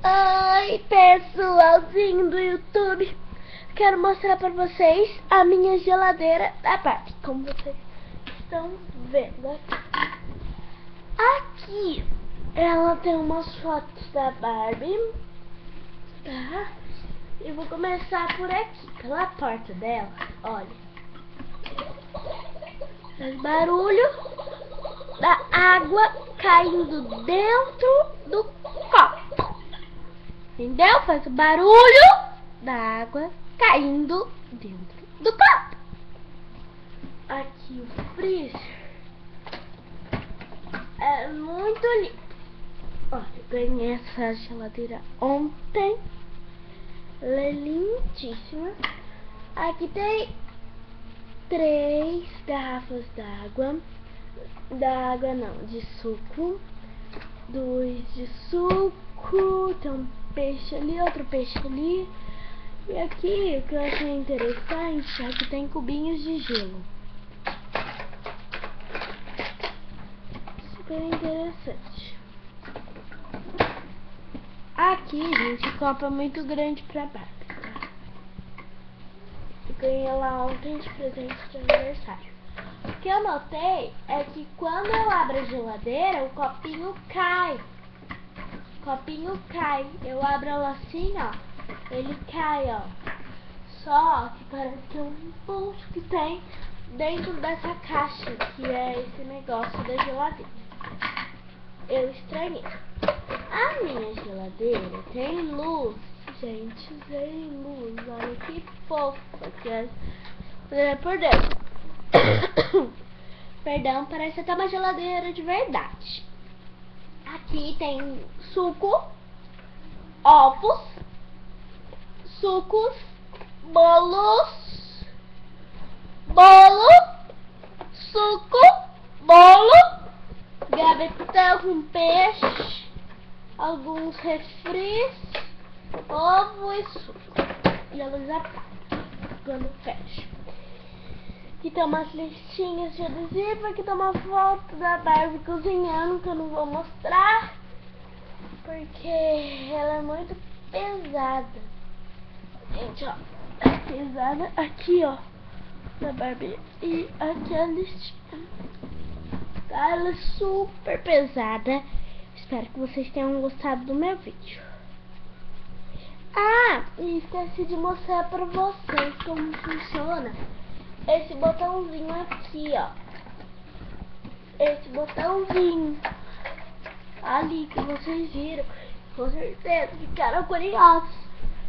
Oi, pessoalzinho do YouTube. Quero mostrar pra vocês a minha geladeira da Barbie. Como vocês estão vendo aqui, ela tem umas fotos da Barbie, tá? E vou começar por aqui, pela porta dela. Olha, faz barulho da água caindo dentro do copo. Entendeu? Faz o barulho da água caindo dentro do copo. Aqui o freezer é muito lindo. Olha, eu ganhei essa geladeira ontem. Ela é lindíssima. Aqui tem 3 garrafas d'água. D'água não, de suco. 2 de suco. Tem um peixe ali, outro peixe ali. E aqui, o que eu achei interessante, aqui tem cubinhos de gelo. Super interessante. Aqui, gente, o copo é muito grande pra Barbie, tá? Eu ganhei ela ontem de presente de aniversário. O que eu notei é que quando eu abro a geladeira, o copinho cai. O copinho cai. Eu abro ela assim, ó. Ele cai, ó. Só que parece que é um impulso que tem dentro dessa caixa, que é esse negócio da geladeira. Eu estranhei. A minha geladeira tem luz. Gente, tem luz. Olha que fofa que é por dentro. Perdão, parece até uma geladeira de verdade. Aqui tem suco, ovos, sucos, bolos, bolo, suco, bolo, gavetão com peixe, alguns refris, ovo e suco. E a luz apaga quando fecha. Aqui tem umas listinhas de adesivo. Aqui tem uma foto da Barbie cozinhando, que eu não vou mostrar porque ela é muito pesada. Gente, ó, é pesada. Aqui, ó, da Barbie. E aqui a listinha, tá? Ela é super pesada. Espero que vocês tenham gostado do meu vídeo. Ah, e esqueci de mostrar pra vocês como funciona esse botãozinho aqui, ó. Esse botãozinho ali que vocês viram, com certeza ficaram curiosos.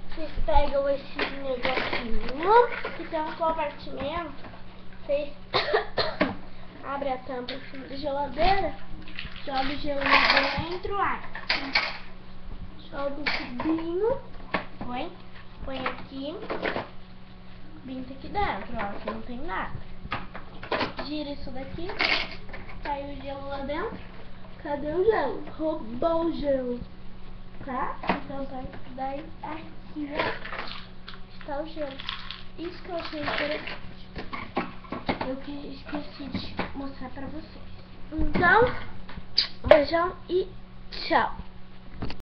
Vocês pegam esse negocinho que tem um compartimento, vocês abrem a tampa em cima da geladeira, joga o gelo lá dentro, joga o cubinho, põe aqui, o cubinho tá aqui dentro, ó, aqui não tem nada. Gira isso daqui, sai o gelo lá dentro. Cadê o gelo? Roubou o gelo, tá? Então tá, daí aqui, ó, está o gelo. Isso que eu achei interessante. Eu que esqueci de mostrar pra vocês. Então, beijão e tchau.